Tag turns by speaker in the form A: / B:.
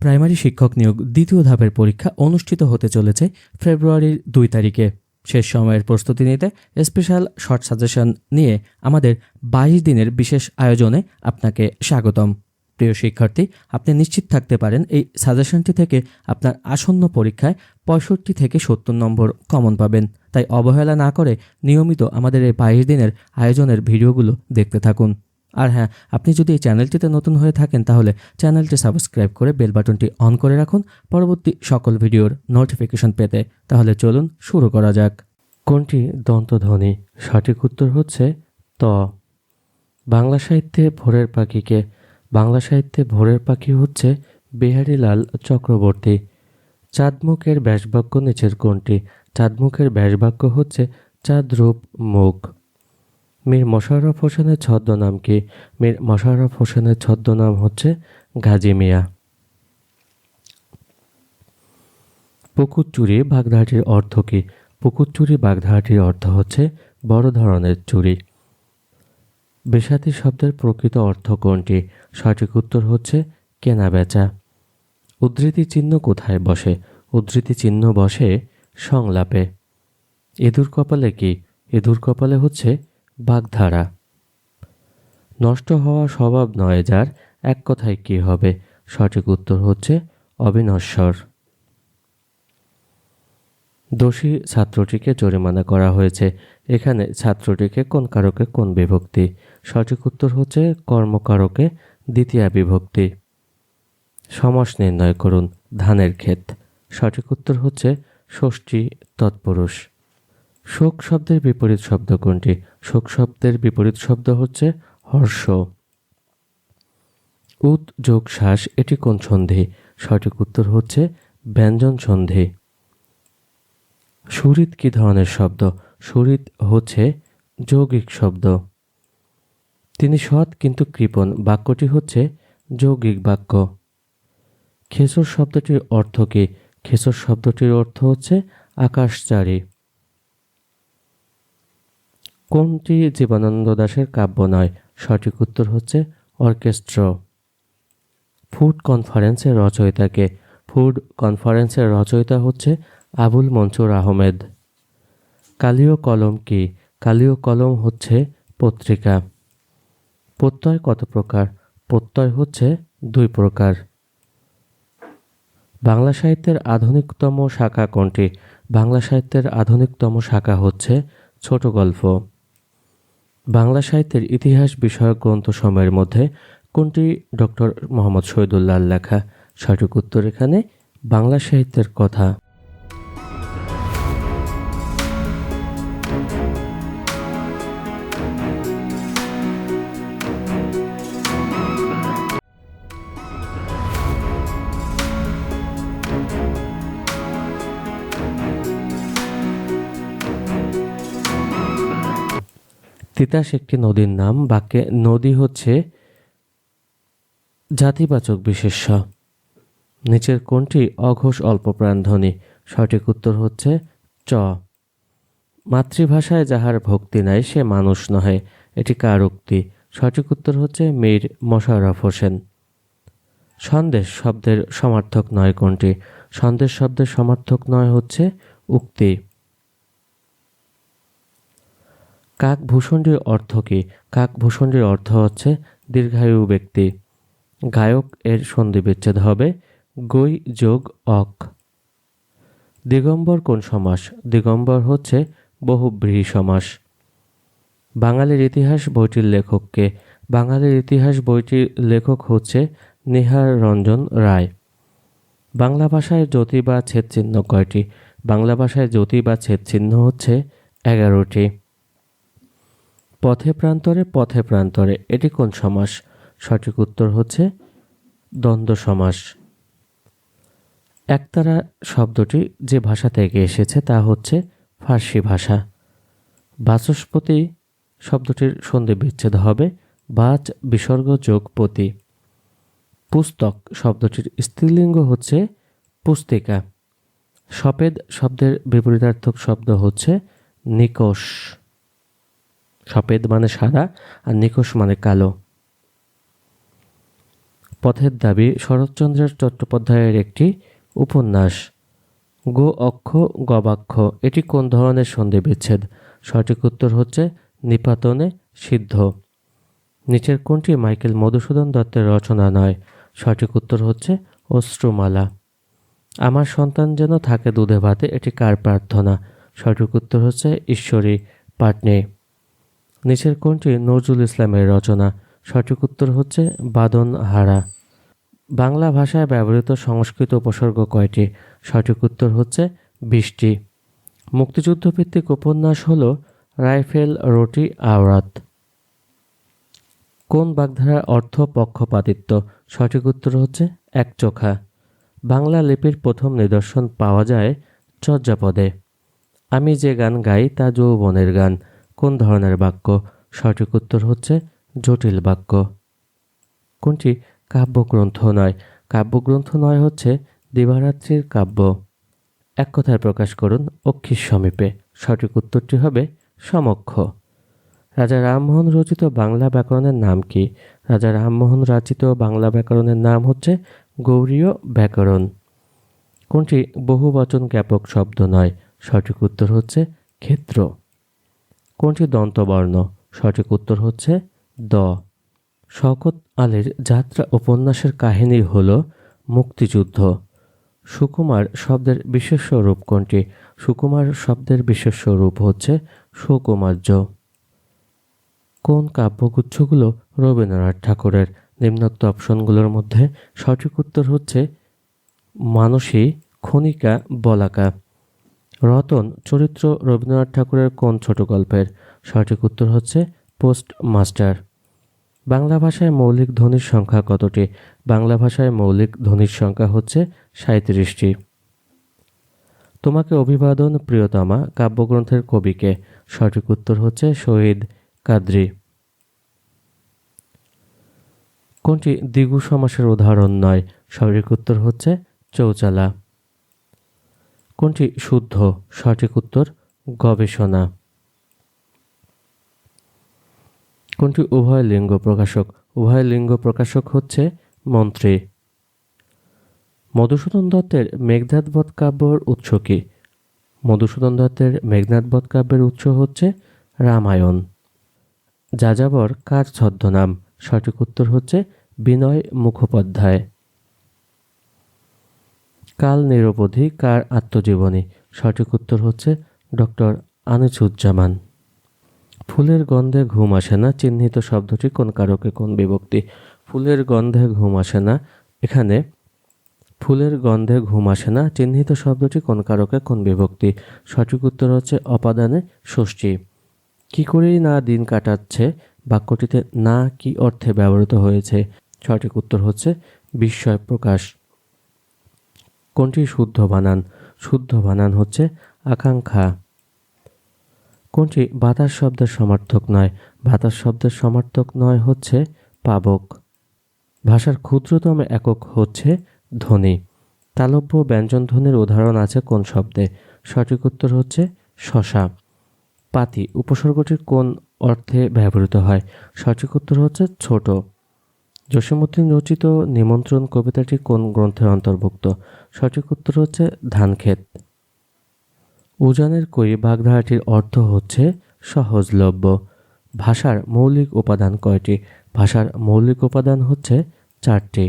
A: Primary শিক্ষক নিয়োগ দ্বিতীয় ধাপের পরীক্ষা অনুষ্ঠিত হতে চলেছে ফেব্রুয়ারির 2 তারিখে। শেষ সময়ের প্রস্তুতি নিতে স্পেশাল শর্ট সাজেশন নিয়ে আমাদের 22 দিনের বিশেষ আয়োজনে আপনাকে স্বাগতম। প্রিয় শিক্ষার্থী, আপনি নিশ্চিত থাকতে পারেন এই সাজেশনটি থেকে আপনার আসন্ন পরীক্ষায় 65 থেকে 70 নম্বর কমন পাবেন। তাই অবহেলা না করে নিয়মিত আমাদের এই 22 দিনের আয়োজনের ভিডিওগুলো দেখতে থাকুন। আর হ্যাঁ, আপনি যদি এই চ্যানেলটিতে নতুন হয়ে থাকেন তাহলে চ্যানেলটি সাবস্ক্রাইব করে বেল বাটনটি অন করে রাখুন পরবর্তী সকল ভিডিওর নোটিফিকেশন পেতে। তাহলে চলুন শুরু করা যাক। কোনটি দন্তধ্বনি? সঠিক উত্তর হচ্ছে ত। বাংলা সাহিত্যে ভোরের পাখি হচ্ছে বিহারীলাল চক্রবর্তী। চাঁদমুখের ব্যাসবাক্য নিচের কোনটি? চাঁদমুখের ব্যাসবাক্য হচ্ছে চাঁদরূপ মুখ। মীর মশাররফ হোসেনের ছদ্মনাম কি? মীর মশাররফ হোসেনের ছদ্মনাম হচ্ছে গাজী মিয়া। পুকুরচুরি বাগধারাটির অর্থ কি? পুকুরচুরি বাগধারাটির অর্থ হচ্ছে বড় ধরনের চুরি। বেসাতি শব্দের প্রকৃত অর্থ কোনটি? সঠিক উত্তর হচ্ছে কেনা বেচা। উদ্ধৃতি চিহ্ন কোথায় বসে? উদ্ধৃতি চিহ্ন বসে সংলাপে। ইঁদুর কপালে কি? ইঁদুর কপালে হচ্ছে বাগধারা। নষ্ট হওয়া স্বভাব নয় যার, এক কথায় কি হবে? সঠিক উত্তর হচ্ছে অবিনশ্বর। দোষী ছাত্রটিকে জরিমানা করা হয়েছে। এখানে ছাত্রটিকে কোন কারকে কোন বিভক্তি? সঠিক উত্তর হচ্ছে কর্মকারকে দ্বিতীয়া বিভক্তি। সমাস নির্ণয় করুন। ধানের ক্ষেত। সঠিক উত্তর হচ্ছে ষষ্ঠী তৎপুরুষ। শোক শব্দের বিপরীত শব্দ কোনটি? শোক শব্দের বিপরীত শব্দ হচ্ছে হর্ষ। উৎ যোগ শ্বাস এটি কোন সন্ধি? সঠিক উত্তর হচ্ছে ব্যঞ্জন সন্ধি। সুহৃদ কি ধরনের শব্দ? সুহৃদ হচ্ছে যৌগিক শব্দ। তিনি সৎ কিন্তু কৃপণ বাক্যটি হচ্ছে যৌগিক বাক্য। খেচর শব্দটির অর্থ কি? খেচর শব্দটির অর্থ হচ্ছে আকাশচারী। কোনটি জীবনানন্দ দাশের কাব্য নয়? সঠিক উত্তর হচ্ছে অর্কেস্ট্র। ফুড কনফারেন্সের রচয়িতাকে? ফুড কনফারেন্সের রচয়িতা হচ্ছে আবুল মনসুর আহমেদ। কালীয় কলম কি? কালীয় কলম হচ্ছে পত্রিকা। প্রত্যয় কত প্রকার? প্রত্যয় হচ্ছে 2 প্রকার। বাংলা সাহিত্যের আধুনিকতম শাখা কোনটি? বাংলা সাহিত্যের আধুনিকতম শাখা হচ্ছে ছোট গল্প। বাংলা সাহিত্যের ইতিহাস বিষয়ক গ্রন্থ সময়ের মধ্যে কোনটি ডক্টর মোহাম্মদ শহীদুল্লাহর লেখা? সঠিক উত্তর এখানে বাংলা সাহিত্যের কথা। তিতাস একটি নদীর নাম। বাক্যে নদী হচ্ছে জাতিবাচক বিশেষ্য। নিচের কোনটি অঘোষ অল্পপ্রাণ ধ্বনি? সঠিক উত্তর হচ্ছে চ। মাতৃভাষায় যাহার ভক্তি নাই সে মানুষ নহে, এটি কার উক্তি? সঠিক উত্তর হচ্ছে মীর মশাররফ হোসেন। সন্দেশ শব্দের সমার্থক নয় কোনটি? সন্দেশ শব্দের সমার্থক নয় হচ্ছে উক্তি। কাকভূষণটির অর্থ কি? কাকভূষণটির অর্থ হচ্ছে দীর্ঘায়ু ব্যক্তি। গায়ক এর সন্ধি বিচ্ছেদ হবে গৈ যোগ অক। দিগম্বর কোন সমাস? দিগম্বর হচ্ছে বহুব্রীহি সমাস। বাঙালির ইতিহাস বইটির লেখককে? বাঙালির ইতিহাস বইটির লেখক হচ্ছে নিহার রঞ্জন রায়। বাংলা ভাষায় যতি বা ছেদ চিহ্ন কয়টি? বাংলা ভাষায় যতি বা ছেদ চিহ্ন হচ্ছে 11টি। পথে প্রান্তরে এটি কোন সমাস? সঠিক উত্তর হচ্ছে দ্বন্দ্ব সমাস। একতারা শব্দটি যে ভাষা থেকে এসেছে তা হচ্ছে ফার্সি ভাষা। বাচস্পতি শব্দটির সন্ধি বিচ্ছেদ হবে বাচ বিসর্গ যোগ পতি। পুস্তক শব্দটির স্ত্রীলিঙ্গ হচ্ছে পুস্তিকা। সফেদ শব্দের বিপরীতার্থক শব্দ হচ্ছে নিকষ। সফেদ মানে সাদা আর নিকষ মানে কালো। পথের দাবি শরৎচন্দ্র চট্টোপাধ্যায়ের একটি উপন্যাস। গো অক্ষ গবাক্ষ এটি কোন ধরনের সন্ধি বিচ্ছেদ? সঠিক উত্তর হচ্ছে নিপাতনে সিদ্ধ। নিচের কোনটি মাইকেল মধুসূদন দত্তের রচনা নয়? সঠিক উত্তর হচ্ছে অশ্রুমালা। আমার সন্তান যেন থাকে দুধে ভাতে এটি কার প্রার্থনা? সঠিক উত্তর হচ্ছে ঈশ্বরী পাটনি। নিচের কোনটি নজরুল ইসলামের রচনা? সঠিক উত্তর হচ্ছে বাদন হারা। বাংলা ভাষায় ব্যবহৃত সংস্কৃত উপসর্গ কয়টি? সঠিক উত্তর হচ্ছে 20টি। মুক্তিযুদ্ধভিত্তিক উপন্যাস হল রাইফেল রোটি আওরাত। কোন বাগধারার অর্থ পক্ষপাতিত্ব? সঠিক উত্তর হচ্ছে একচোখা। বাংলা লিপির প্রথম নিদর্শন পাওয়া যায় চর্যাপদে। আমি যে গান গাই তা যৌবনের গান কোন ধরনের বাক্য? সঠিক উত্তর হচ্ছে জটিল বাক্য। কোনটি কাব্যগ্রন্থ নয়? কাব্যগ্রন্থ নয় হচ্ছে দিবারাত্রির কাব্য। এক কথায় প্রকাশ করুন অক্ষির সমীপে। সঠিক উত্তরটি হবে সমক্ষ। রাজা রামমোহন রচিত বাংলা ব্যাকরণের নাম কি? রাজা রামমোহন রচিত বাংলা ব্যাকরণের নাম হচ্ছে গৌড়ীয় ব্যাকরণ। কোনটি বহুবচন জ্ঞাপক শব্দ নয়? সঠিক উত্তর হচ্ছে ক্ষেত্র। কোনটি দন্তবর্ণ? সঠিক উত্তর হচ্ছে দ। শওকত আলীর যাত্রা উপন্যাসের কাহিনী হল মুক্তিযুদ্ধ। সুকুমার শব্দের বিশেষ্য রূপ কোনটি? সুকুমার শব্দের বিশেষ্য রূপ হচ্ছে সুকুমার্য। কোন কাব্যগুচ্ছগুলো রবীন্দ্রনাথ ঠাকুরের? নিম্নোক্ত অপশনগুলোর মধ্যে সঠিক উত্তর হচ্ছে মানসী, খনিকা, বলাকা। রতন চরিত্র রবীন্দ্রনাথ ঠাকুরের কোন ছোট গল্পের? সঠিক উত্তর হচ্ছে পোস্ট মাস্টার। বাংলা ভাষায় মৌলিক ধ্বনির সংখ্যা কতটি? বাংলা ভাষায় মৌলিক ধ্বনির সংখ্যা হচ্ছে 37টি। তোমাকে অভিবাদন প্রিয়তমা কাব্যগ্রন্থের কবিকে? সঠিক উত্তর হচ্ছে শহীদ কাদরী। কোনটি দ্বিগু সমাসের উদাহরণ নয়? সঠিক উত্তর হচ্ছে চৌচালা। কোনটি শুদ্ধ? সঠিক উত্তর গবেষণা। কোনটি উভয় লিঙ্গ প্রকাশক? উভয় লিঙ্গ প্রকাশক হচ্ছে মন্ত্রী। মধুসূদন দত্তের মেঘনাদ বধ কাব্যের উৎস কি? মধুসূদন দত্তের মেঘনাদ বধ কাব্যের উৎস হচ্ছে রামায়ণ। যাযাবর কার ছদ্মনাম? সঠিক উত্তর হচ্ছে বিনয় মুখোপাধ্যায়। কাল নিরবধি কার আত্মজীবনী? সঠিক উত্তর হচ্ছে ডক্টর আনিসুজ্জামান। ফুলের গন্ধে ঘুম আসে না চিহ্নিত শব্দটি কোন কারকে কোন বিভক্তি? ফুলের গন্ধে ঘুম আসে না, এখানে ফুলের গন্ধে ঘুম আসে না চিহ্নিত শব্দটি কোন কারকে কোন বিভক্তি? সঠিক উত্তর হচ্ছে অপাদানে ষষ্ঠী। কি করেই না দিন কাটাচ্ছে বাক্যটিতে না কি অর্থে ব্যবহৃত হয়েছে? সঠিক উত্তর হচ্ছে বিস্ময় প্রকাশ। কোনটি শুদ্ধ বানান? শুদ্ধ বানান হচ্ছে আকাঙ্ক্ষা। কোনটি বাতাস শব্দের সমার্থক নয়? বাতাস শব্দের সমার্থক নয় হচ্ছে পাবক। ভাষার ক্ষুদ্রতম একক হচ্ছে ধ্বনি। তালব্য ব্যঞ্জন ধ্বনির উদাহরণ আছে কোন শব্দে? সঠিক উত্তর হচ্ছে শশা। পাতি উপসর্গটির কোন অর্থে ব্যবহৃত হয়? সঠিক উত্তর হচ্ছে ছোট। জসীমউদ্দীন রচিত নিমন্ত্রণ কবিতাটি কোন গ্রন্থের অন্তর্ভুক্ত? সঠিক উত্তর হচ্ছে ধানক্ষেত। উজানের কই বাগধারাটির অর্থ হচ্ছে সহজলভ্য। ভাষার মৌলিক উপাদান কয়টি? ভাষার মৌলিক উপাদান হচ্ছে 4টি।